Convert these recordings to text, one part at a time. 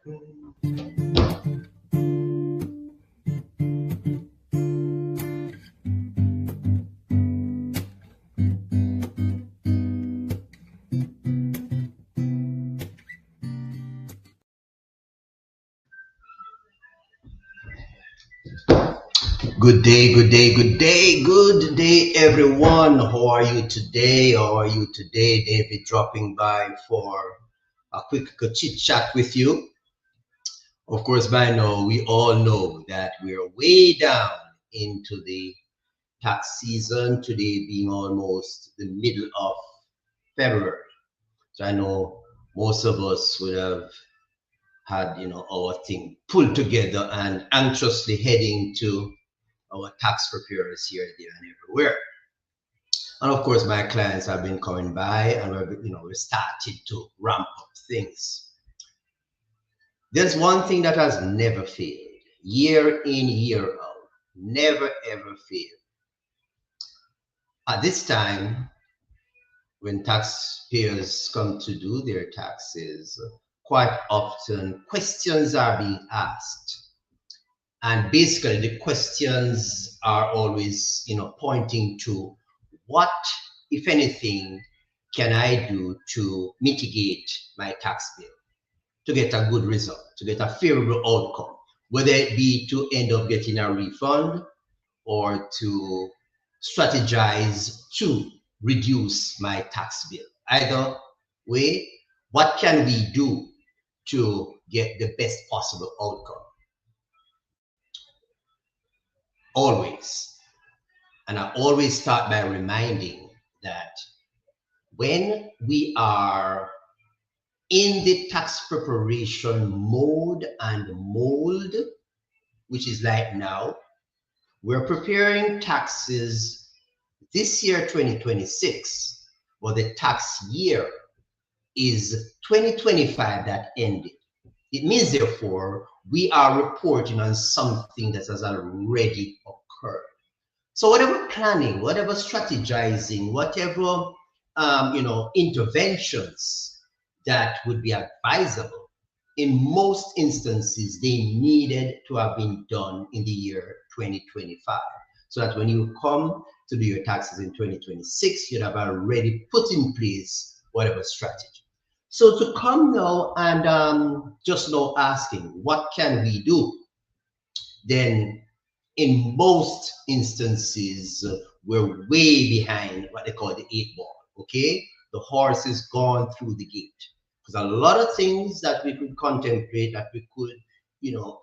Good day, good day, good day, good day, everyone. How are you today? How are you today? David dropping by for a quick chit chat with you. Of course, by now, we all know that we're way down into the tax season, today being almost the middle of February. So I know most of us would have had, our thing pulled together and anxiously heading to our tax preparers here, there, and everywhere. And of course, my clients have been coming by, and we started to ramp up things. There's one thing that has never failed, year in, year out, never ever failed. At this time, when taxpayers come to do their taxes, quite often questions are being asked. And basically, the questions are always, pointing to what, if anything, can I do to mitigate my tax bill, to get a good result, to get a favorable outcome, whether it be to end up getting a refund or to strategize to reduce my tax bill. Either way, what can we do to get the best possible outcome? Always. And I always start by reminding that when we are in the tax preparation mode and mold, which is like now, we're preparing taxes this year, 2026, but the tax year is 2025 that ended. It means, therefore, we are reporting on something that has already occurred. So whatever planning, whatever strategizing, whatever interventions that would be advisable, in most instances, they needed to have been done in the year 2025. So that when you come to do your taxes in 2026, you'd have already put in place whatever strategy. So to come now and just now asking, what can we do? Then in most instances, we're way behind what they call the 8 ball, okay? The horse is gone through the gate. Because a lot of things that we could contemplate, that we could,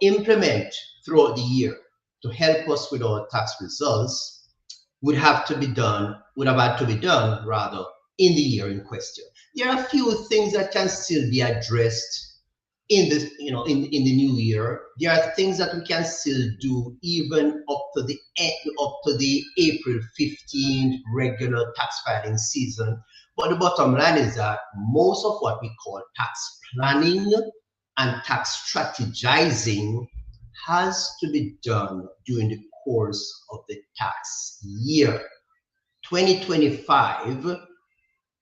implement throughout the year to help us with our tax results would have had to be done rather in the year in question. There are a few things that can still be addressed in the new year. There are things that we can still do even up to the April 15th regular tax filing season. But the bottom line is that most of what we call tax planning and tax strategizing has to be done during the course of the tax year. 2025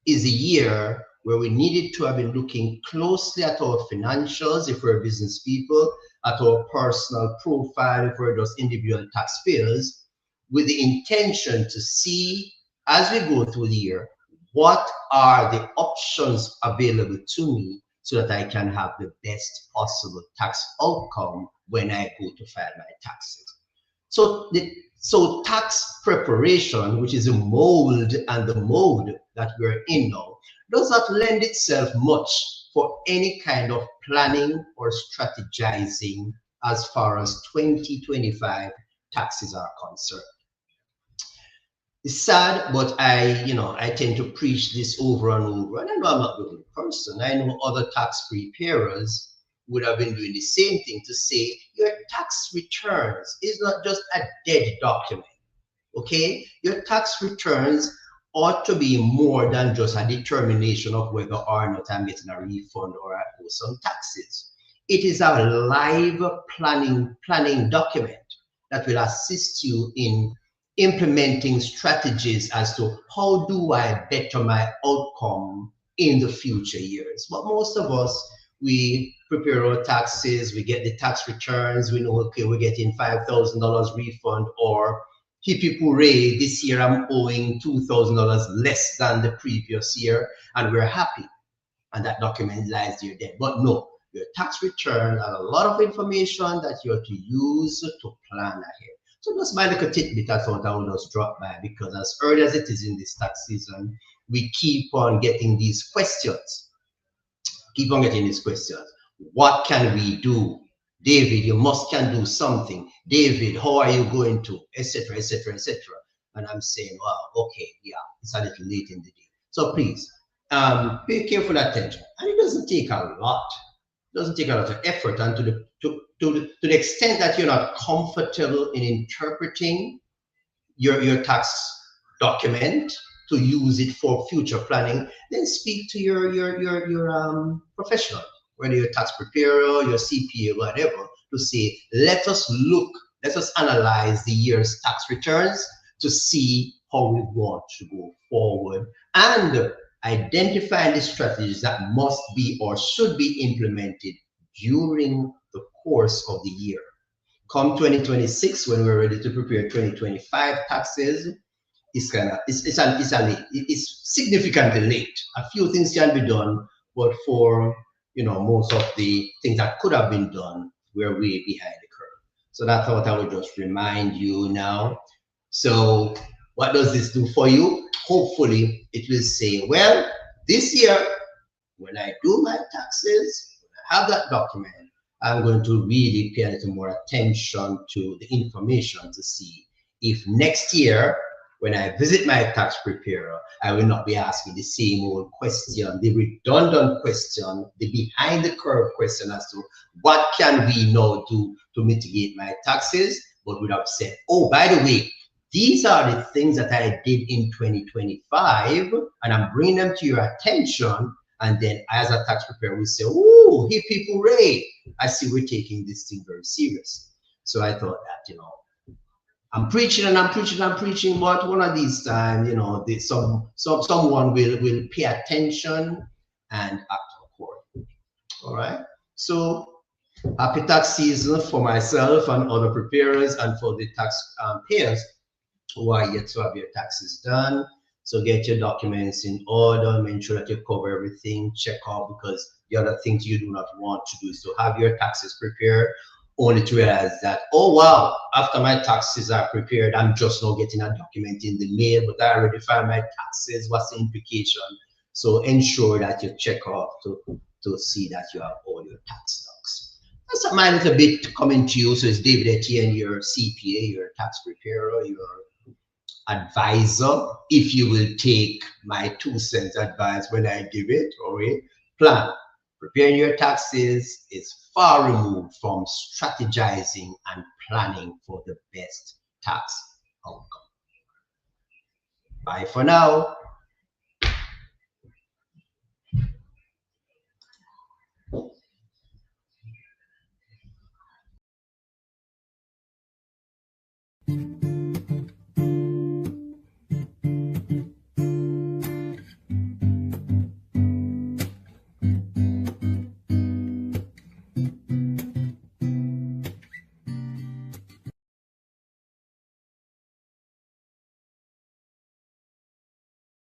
is a year where we needed to have been looking closely at our financials if we're business people, at our personal profile if we're just individual taxpayers, with the intention to see, as we go through the year, what are the options available to me so that I can have the best possible tax outcome when I go to file my taxes. So tax preparation, which is the mold and the mode that we're in now, does not lend itself much for any kind of planning or strategizing as far as 2025 taxes are concerned. It's sad, but I tend to preach this over and over, and I know I'm not the only person. I know other tax preparers would have been doing the same thing, to say your tax returns is not just a dead document, okay? Your tax returns ought to be more than just a determination of whether or not I'm getting a refund or I owe some taxes. It is a live planning document that will assist you in implementing strategies as to how do I better my outcome in the future years. But most of us, we prepare our taxes, we get the tax returns, we know, okay, we're getting $5,000 refund, or hippie hooray, this year I'm owing $2,000 less than the previous year, and we're happy. And that document lies there then. But no, your tax return has a lot of information that you have to use to plan ahead. So just my little tidbit I thought I would just drop by, because as early as it is in this tax season, we keep on getting these questions. Keep on getting these questions. What can we do? David, you can do something. David, how are you going to? Etc., etc., etc. And I'm saying, well, okay, yeah, it's a little late in the day. So please, pay careful attention. And it doesn't take a lot. It doesn't take a lot of effort. And to the extent that you're not comfortable in interpreting your tax document to use it for future planning, then speak to your professional, whether you're a tax preparer, your CPA, whatever, to say, let us analyze the year's tax returns to see how we want to go forward, and identify the strategies that must be or should be implemented during the course of the year. Come 2026, when we're ready to prepare 2025 taxes, it's significantly late. A few things can be done, but for most of the things that could have been done, we're way behind the curve. So that's what I would just remind you now. So what does this do for you? Hopefully it will say, well, this year, when I do my taxes, when I have that document, I'm going to really pay a little more attention to the information to see if next year, when I visit my tax preparer, I will not be asking the same old question, the redundant question, the behind the curve question as to what can we now do to mitigate my taxes, but would have said, oh, by the way, these are the things that I did in 2025, and I'm bringing them to your attention. And then as a tax preparer, we say, oh, hippie hooray, I see we're taking this thing very serious. So I thought that, I'm preaching and I'm preaching and I'm preaching, but one of these times, someone will pay attention and act accordingly. All right. So happy tax season for myself and other preparers, and for the tax payers who are yet to have your taxes done. So get your documents in order, make sure that you cover everything, check out, because the other things you do not want to do is to have your taxes prepared, only to realize that, oh wow, after my taxes are prepared, I'm just now getting a document in the mail, but I already filed my taxes. What's the implication? So ensure that you check off to see that you have all your tax docs. That's my little bit coming to you. So it's David Etienne, your CPA, your tax preparer, your advisor, if you will take my 2 cents advice when I give it. Okay, plan. Preparing your taxes is far removed from strategizing and planning for the best tax outcome. Bye for now.